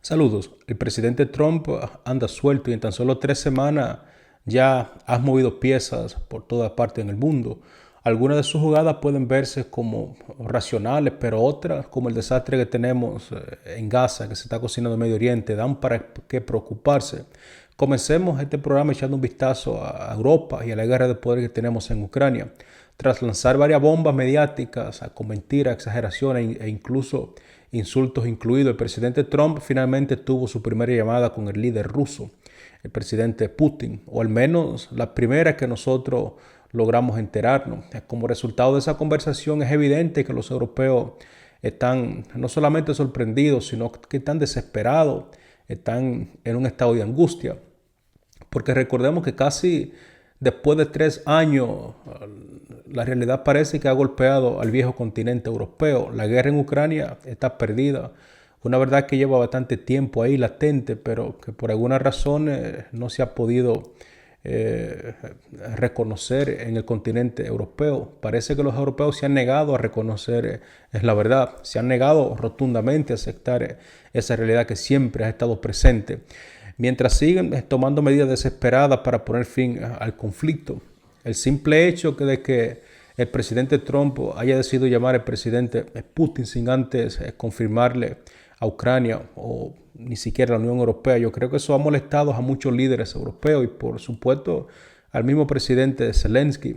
Saludos. El presidente Trump anda suelto y en tan solo 3 semanas ya ha movido piezas por toda parte en el mundo. Algunas de sus jugadas pueden verse como racionales, pero otras, como el desastre que tenemos en Gaza, que se está cocinando en Medio Oriente, dan para qué preocuparse. Comencemos este programa echando un vistazo a Europa y a la guerra de poder que tenemos en Ucrania. Tras lanzar varias bombas mediáticas con mentiras, exageraciones e incluso insultos incluidos, el presidente Trump finalmente tuvo su primera llamada con el líder ruso, el presidente Putin, o al menos la primera que nosotros logramos enterarnos. Como resultado de esa conversación es evidente que los europeos están no solamente sorprendidos, sino que están desesperados, están en un estado de angustia, porque recordemos que casi después de 3 años, la realidad parece que ha golpeado al viejo continente europeo. La guerra en Ucrania está perdida. Una verdad que lleva bastante tiempo ahí latente, pero que por alguna razón no se ha podido eh, reconocer en el continente europeo. Parece que los europeos se han negado a reconocer es la verdad, se han negado rotundamente a aceptar esa realidad que siempre ha estado presente, mientras siguen tomando medidas desesperadas para poner fin al conflicto. El simple hecho de que el presidente Trump haya decidido llamar al presidente Putin sin antes confirmarle a Ucrania o ni siquiera a la Unión Europea, yo creo que eso ha molestado a muchos líderes europeos y por supuesto al mismo presidente Zelensky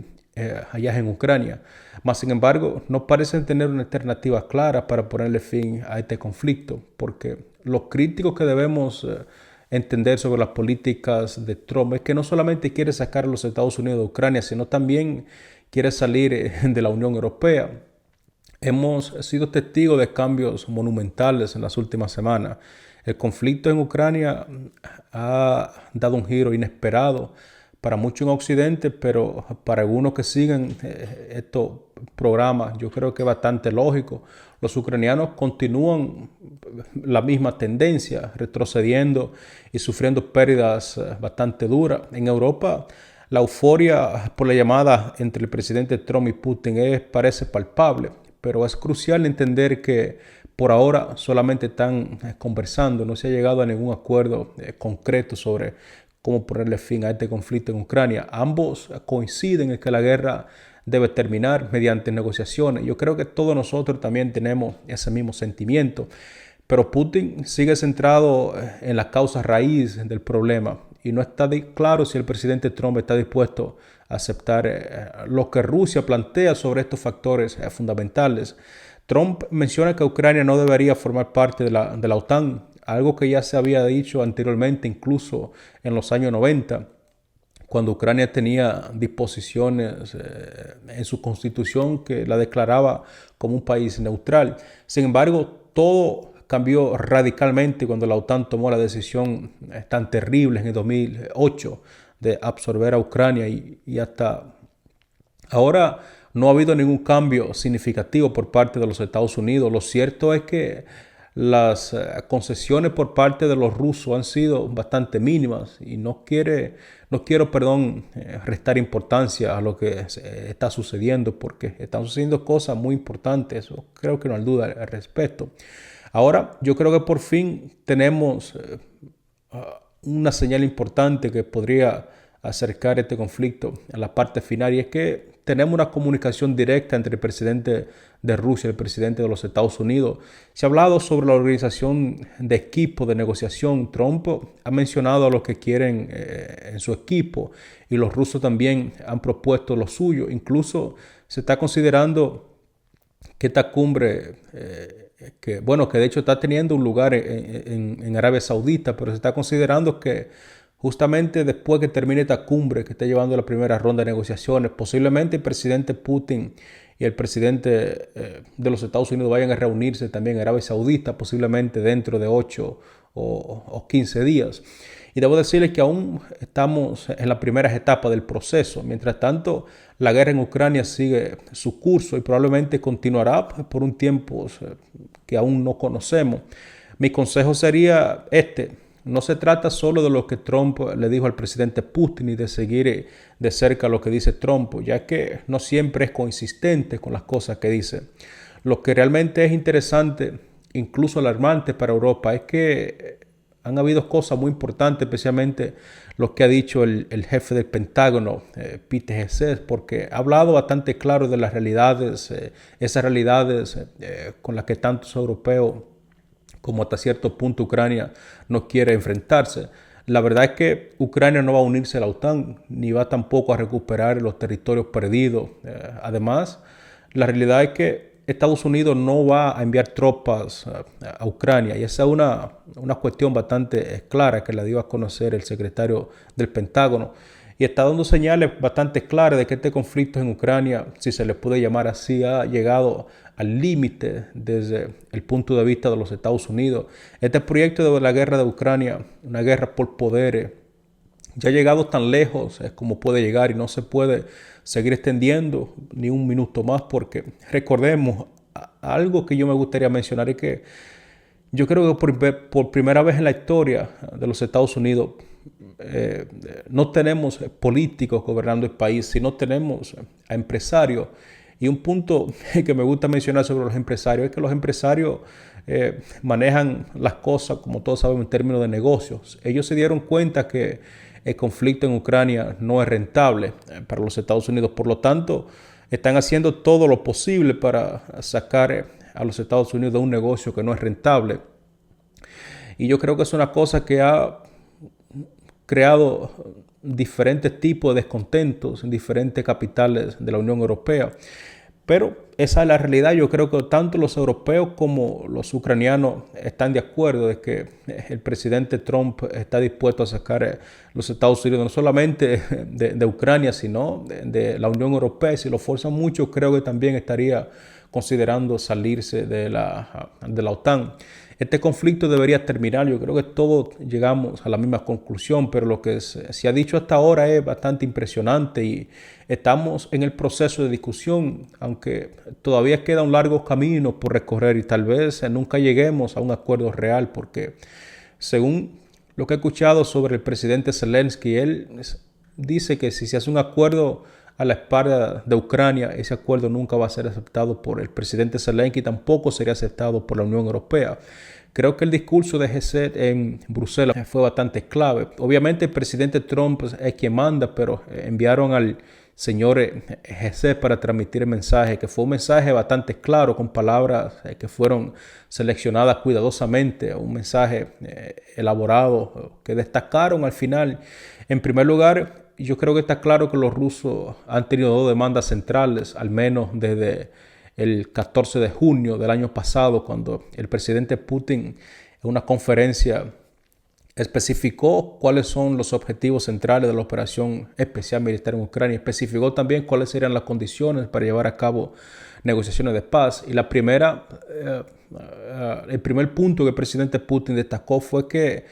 allá en Ucrania. Mas sin embargo, no parecen tener una alternativa clara para ponerle fin a este conflicto, porque los críticos que debemos entender sobre las políticas de Trump es que no solamente quiere sacar a los Estados Unidos de Ucrania, sino también quiere salir de la Unión Europea. Hemos sido testigos de cambios monumentales en las últimas semanas. El conflicto en Ucrania ha dado un giro inesperado para muchos en Occidente, pero para algunos que siguen estos programas, yo creo que es bastante lógico. Los ucranianos continúan la misma tendencia, retrocediendo y sufriendo pérdidas bastante duras. En Europa, la euforia por la llamada entre el presidente Trump y Putin parece palpable, pero es crucial entender que por ahora solamente están conversando, no se ha llegado a ningún acuerdo concreto sobre cómo ponerle fin a este conflicto en Ucrania. Ambos coinciden en que la guerra debe terminar mediante negociaciones. Yo creo que todos nosotros también tenemos ese mismo sentimiento, pero Putin sigue centrado en la causa raíz del problema y no está claro si el presidente Trump está dispuesto a aceptar lo que Rusia plantea sobre estos factores fundamentales. Trump menciona que Ucrania no debería formar parte de la OTAN, algo que ya se había dicho anteriormente, incluso en los años 90, cuando Ucrania tenía disposiciones en su constitución que la declaraba como un país neutral. Sin embargo, todo cambió radicalmente cuando la OTAN tomó la decisión tan terrible en el 2008 de absorber a Ucrania y hasta ahora no ha habido ningún cambio significativo por parte de los Estados Unidos. Lo cierto es que las concesiones por parte de los rusos han sido bastante mínimas y no quiero, restar importancia a lo que está sucediendo porque están sucediendo cosas muy importantes. Eso creo que no hay duda al respecto. Ahora, yo creo que por fin tenemos una señal importante que podría acercar este conflicto a la parte final, y es que tenemos una comunicación directa entre el presidente de Rusia y el presidente de los Estados Unidos. Se ha hablado sobre la organización de equipo de negociación. Trump ha mencionado a los que quieren en su equipo y los rusos también han propuesto lo suyo. Incluso se está considerando que esta cumbre, que de hecho está teniendo un lugar en Arabia Saudita, pero se está considerando que justamente después que termine esta cumbre que está llevando la primera ronda de negociaciones, posiblemente el presidente Putin y el presidente de los Estados Unidos vayan a reunirse también en Arabia Saudita, posiblemente dentro de 8 o 15 días. Y debo decirles que aún estamos en las primeras etapas del proceso. Mientras tanto, la guerra en Ucrania sigue su curso y probablemente continuará por un tiempo que aún no conocemos. Mi consejo sería este: no se trata solo de lo que Trump le dijo al presidente Putin y de seguir de cerca lo que dice Trump, ya que no siempre es consistente con las cosas que dice. Lo que realmente es interesante, incluso alarmante para Europa, es que han habido cosas muy importantes, especialmente lo que ha dicho el jefe del Pentágono, Pete Hegseth, porque ha hablado bastante claro de las realidades, esas realidades con las que tantos europeos como hasta cierto punto Ucrania no quiere enfrentarse. La verdad es que Ucrania no va a unirse a la OTAN, ni va tampoco a recuperar los territorios perdidos. Además, la realidad es que Estados Unidos no va a enviar tropas a Ucrania, y esa es una cuestión bastante clara que la dio a conocer el secretario del Pentágono, y está dando señales bastante claras de que este conflicto en Ucrania, si se le puede llamar así, ha llegado al límite desde el punto de vista de los Estados Unidos. Este proyecto de la guerra de Ucrania, una guerra por poderes, ya ha llegado tan lejos como puede llegar, y no se puede seguir extendiendo ni un minuto más, porque recordemos, algo que yo me gustaría mencionar es que yo creo que por primera vez en la historia de los Estados Unidos no tenemos políticos gobernando el país, sino tenemos a empresarios. Y un punto que me gusta mencionar sobre los empresarios es que los empresarios manejan las cosas, como todos sabemos, en términos de negocios. Ellos se dieron cuenta que el conflicto en Ucrania no es rentable para los Estados Unidos. Por lo tanto, están haciendo todo lo posible para sacar a los Estados Unidos de un negocio que no es rentable. Y yo creo que es una cosa que ha creado diferentes tipos de descontentos en diferentes capitales de la Unión Europea. Pero esa es la realidad. Yo creo que tanto los europeos como los ucranianos están de acuerdo de que el presidente Trump está dispuesto a sacar a los Estados Unidos no solamente de Ucrania, sino de la Unión Europea. Y si lo forzan mucho, creo que también estaría considerando salirse de la OTAN. Este conflicto debería terminar. Yo creo que todos llegamos a la misma conclusión, pero lo que se ha dicho hasta ahora es bastante impresionante, y estamos en el proceso de discusión, aunque todavía queda un largo camino por recorrer y tal vez nunca lleguemos a un acuerdo real, porque según lo que he escuchado sobre el presidente Zelensky, él dice que si se hace un acuerdo a la espalda de Ucrania, ese acuerdo nunca va a ser aceptado por el presidente Zelensky, tampoco sería aceptado por la Unión Europea. Creo que el discurso de Hegseth en Bruselas fue bastante clave. Obviamente el presidente Trump es quien manda, pero enviaron al señor Hegseth para transmitir el mensaje, que fue un mensaje bastante claro, con palabras que fueron seleccionadas cuidadosamente, un mensaje elaborado que destacaron al final. En primer lugar, yo creo que está claro que los rusos han tenido dos demandas centrales, al menos desde el 14 de junio del año pasado, cuando el presidente Putin en una conferencia especificó cuáles son los objetivos centrales de la operación especial militar en Ucrania. Especificó también cuáles serían las condiciones para llevar a cabo negociaciones de paz. Y el primer punto que el presidente Putin destacó fue que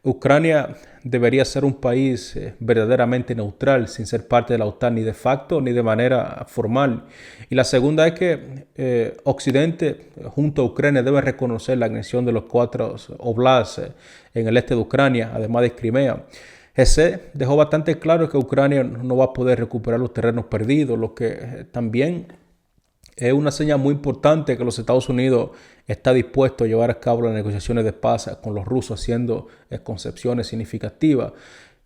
Ucrania debería ser un país verdaderamente neutral, sin ser parte de la OTAN ni de facto ni de manera formal. Y la segunda es que Occidente, junto a Ucrania, debe reconocer la anexión de los 4 oblasts en el este de Ucrania, además de Crimea. Hegseth dejó bastante claro que Ucrania no va a poder recuperar los terrenos perdidos, lo que también es una señal muy importante que los Estados Unidos está dispuesto a llevar a cabo las negociaciones de paz con los rusos, haciendo concesiones significativas.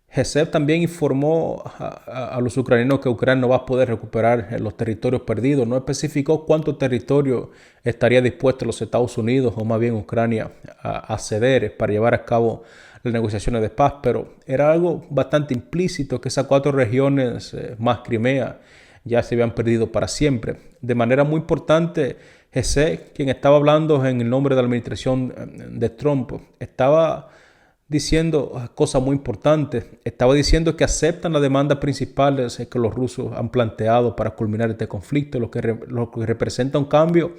Hegseth también informó a los ucranianos que Ucrania no va a poder recuperar los territorios perdidos. No especificó cuánto territorio estaría dispuesto los Estados Unidos, o más bien Ucrania, a ceder para llevar a cabo las negociaciones de paz, pero era algo bastante implícito que esas 4 regiones más Crimea ya se habían perdido para siempre. De manera muy importante, Hegseth, quien estaba hablando en el nombre de la administración de Trump, estaba diciendo cosas muy importantes. Estaba diciendo que aceptan las demandas principales que los rusos han planteado para culminar este conflicto, lo que representa un cambio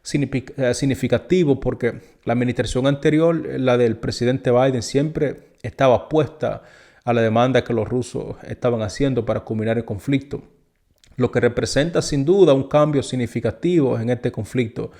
significativo, porque la administración anterior, la del presidente Biden, siempre estaba opuesta a la demanda que los rusos estaban haciendo para culminar el conflicto, lo que representa sin duda un cambio significativo en este conflicto.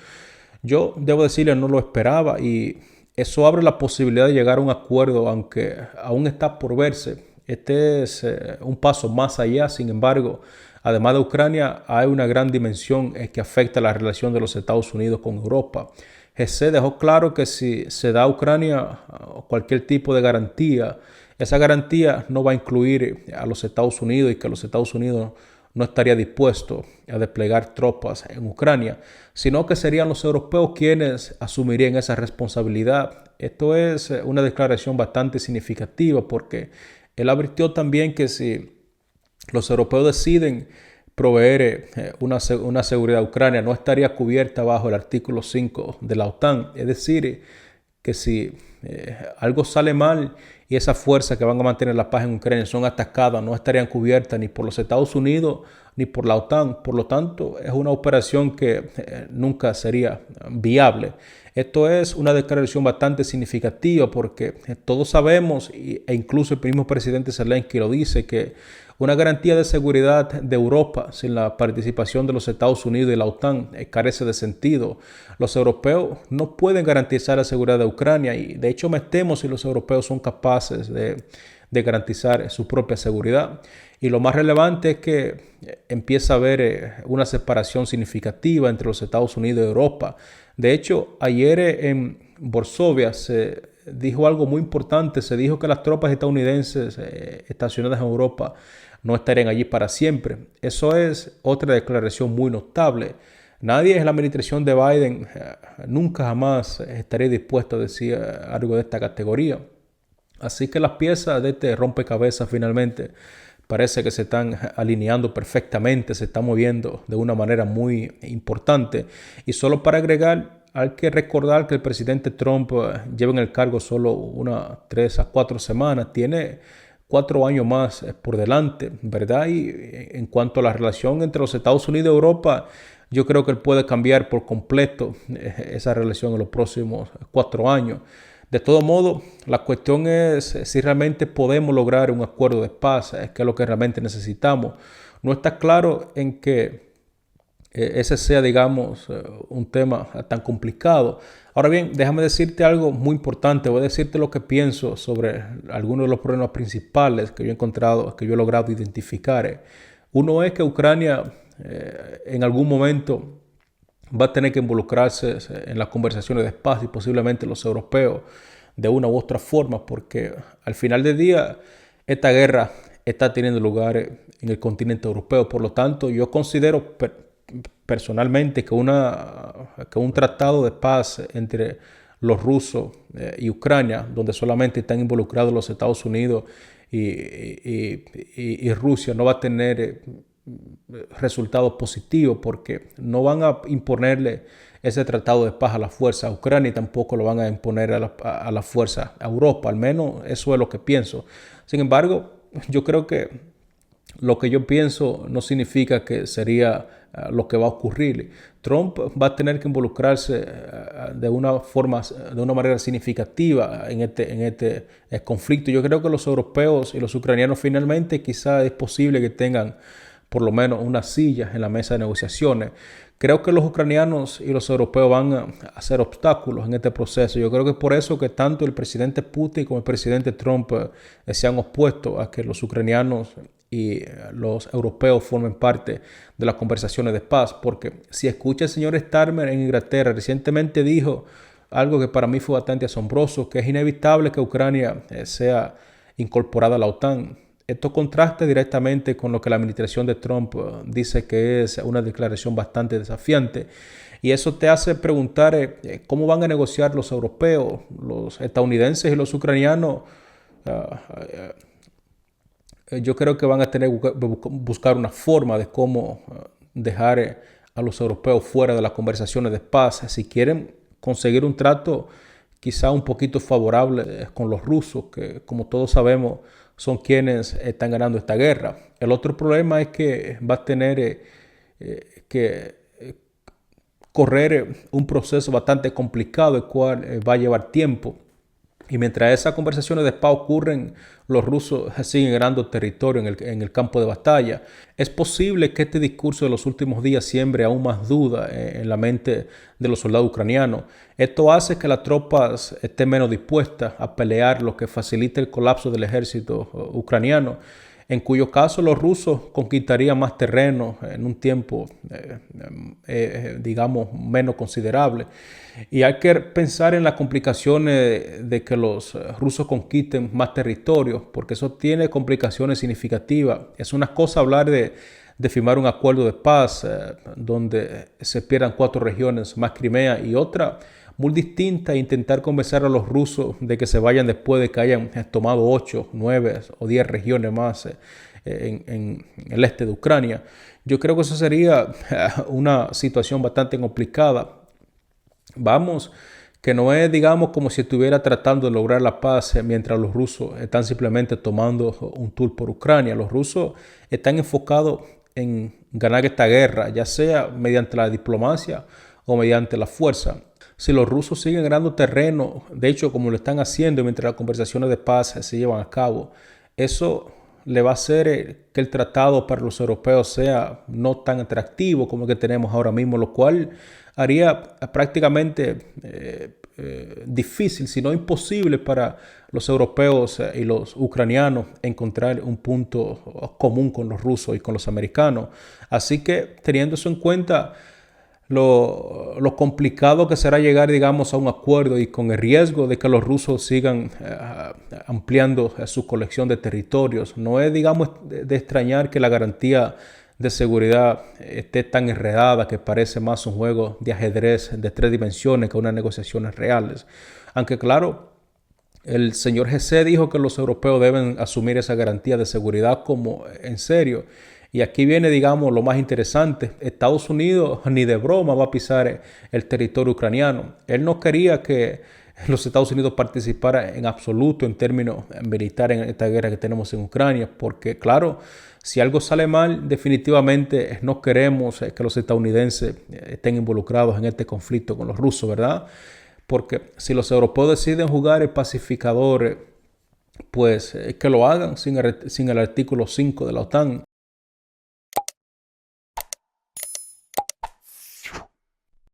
Yo debo decirle, no lo esperaba, y eso abre la posibilidad de llegar a un acuerdo, aunque aún está por verse. Este es un paso más allá. Sin embargo, además de Ucrania, hay una gran dimensión que afecta la relación de los Estados Unidos con Europa. GC dejó claro que si se da a Ucrania cualquier tipo de garantía, esa garantía no va a incluir a los Estados Unidos y que los Estados Unidos no estaría dispuesto a desplegar tropas en Ucrania, sino que serían los europeos quienes asumirían esa responsabilidad. Esto es una declaración bastante significativa porque él advirtió también que si los europeos deciden proveer una seguridad a Ucrania, no estaría cubierta bajo el artículo 5 de la OTAN. Es decir, que si algo sale mal y esas fuerzas que van a mantener la paz en Ucrania son atacadas, no estarían cubiertas ni por los Estados Unidos ni por la OTAN. Por lo tanto, es una operación que nunca sería viable. Esto es una declaración bastante significativa porque todos sabemos, e incluso el mismo presidente Zelensky lo dice, que una garantía de seguridad de Europa sin la participación de los Estados Unidos y la OTAN carece de sentido. Los europeos no pueden garantizar la seguridad de Ucrania y de hecho me temo si los europeos son capaces de garantizar su propia seguridad. Y lo más relevante es que empieza a haber una separación significativa entre los Estados Unidos y Europa. De hecho, ayer en Varsovia se dijo algo muy importante. Se dijo que las tropas estadounidenses estacionadas en Europa no estarían allí para siempre. Eso es otra declaración muy notable. Nadie en la administración de Biden nunca jamás estaría dispuesto a decir algo de esta categoría. Así que las piezas de este rompecabezas finalmente parece que se están alineando perfectamente, se están moviendo de una manera muy importante. Y solo para agregar, hay que recordar que el presidente Trump lleva en el cargo solo 3 a 4 semanas, tiene 4 años más por delante, ¿verdad? Y en cuanto a la relación entre los Estados Unidos y Europa, yo creo que él puede cambiar por completo esa relación en los próximos 4 años. De todo modo, la cuestión es si realmente podemos lograr un acuerdo de paz, que es lo que realmente necesitamos. No está claro en que ese sea, digamos, un tema tan complicado. Ahora bien, déjame decirte algo muy importante. Voy a decirte lo que pienso sobre algunos de los problemas principales que yo he encontrado, que yo he logrado identificar. Uno es que Ucrania en algún momento va a tener que involucrarse en las conversaciones de paz y posiblemente los europeos de una u otra forma, porque al final del día esta guerra está teniendo lugar en el continente europeo. Por lo tanto, yo considero personalmente que un tratado de paz entre los rusos y Ucrania, donde solamente están involucrados los Estados Unidos y Rusia, no va a tener resultados positivos porque no van a imponerle ese tratado de paz a la fuerza a Ucrania y tampoco lo van a imponer a la fuerza a Europa. Al menos eso es lo que pienso. Sin embargo, yo creo que lo que yo pienso no significa que sería lo que va a ocurrir. Trump va a tener que involucrarse de una manera significativa en este conflicto. Yo creo que los europeos y los ucranianos finalmente quizás es posible que tengan por lo menos una silla en la mesa de negociaciones. Creo que los ucranianos y los europeos van a hacer obstáculos en este proceso. Yo creo que es por eso que tanto el presidente Putin como el presidente Trump se han opuesto a que los ucranianos y los europeos formen parte de las conversaciones de paz. Porque si escucha el señor Starmer en Inglaterra, recientemente dijo algo que para mí fue bastante asombroso, que es inevitable que Ucrania sea incorporada a la OTAN. Esto contrasta directamente con lo que la administración de Trump dice que es una declaración bastante desafiante. Y eso te hace preguntar cómo van a negociar los europeos, los estadounidenses y los ucranianos. Yo creo que van a tener que buscar una forma de cómo dejar a los europeos fuera de las conversaciones de paz. Si quieren conseguir un trato quizá un poquito favorable con los rusos, que como todos sabemos son quienes están ganando esta guerra. El otro problema es que va a tener que correr un proceso bastante complicado, el cual va a llevar tiempo. Y mientras esas conversaciones de paz ocurren, los rusos siguen ganando territorio en el campo de batalla. Es posible que este discurso de los últimos días siembre aún más duda en la mente de los soldados ucranianos. Esto hace que las tropas estén menos dispuestas a pelear, lo que facilita el colapso del ejército ucraniano. en cuyo caso los rusos conquistarían más terreno en un tiempo, digamos, menos considerable. Y hay que pensar en las complicaciones de que los rusos conquisten más territorios, porque eso tiene complicaciones significativas. Es una cosa hablar de firmar un acuerdo de paz donde se pierdan 4 regiones más Crimea, y otra muy distinta, intentar convencer a los rusos de que se vayan después de que hayan tomado 8, 9 o 10 regiones más en el este de Ucrania. Yo creo que eso sería una situación bastante complicada. Vamos, que no es, digamos, como si estuviera tratando de lograr la paz mientras los rusos están simplemente tomando un tour por Ucrania. Los rusos están enfocados en ganar esta guerra, ya sea mediante la diplomacia o mediante la fuerza. Si los rusos siguen ganando terreno, de hecho, como lo están haciendo mientras las conversaciones de paz se llevan a cabo, eso le va a hacer que el tratado para los europeos sea no tan atractivo como el que tenemos ahora mismo, lo cual haría prácticamente difícil, si no imposible, para los europeos y los ucranianos encontrar un punto común con los rusos y con los americanos. Así que, teniendo eso en cuenta, lo complicado que será llegar, digamos, a un acuerdo, y con el riesgo de que los rusos sigan ampliando su colección de territorios, no es, digamos, de extrañar que la garantía de seguridad esté tan enredada que parece más un juego de ajedrez de 3 dimensiones que unas negociaciones reales. Aunque claro, el señor G.C. dijo que los europeos deben asumir esa garantía de seguridad como en serio. Y aquí viene, digamos, lo más interesante. Estados Unidos ni de broma va a pisar el territorio ucraniano. Él no quería que los Estados Unidos participara en absoluto en términos militares en esta guerra que tenemos en Ucrania, porque claro, si algo sale mal, definitivamente no queremos que los estadounidenses estén involucrados en este conflicto con los rusos, ¿verdad? Porque si los europeos deciden jugar el pacificador, pues que lo hagan sin el artículo 5 de la OTAN.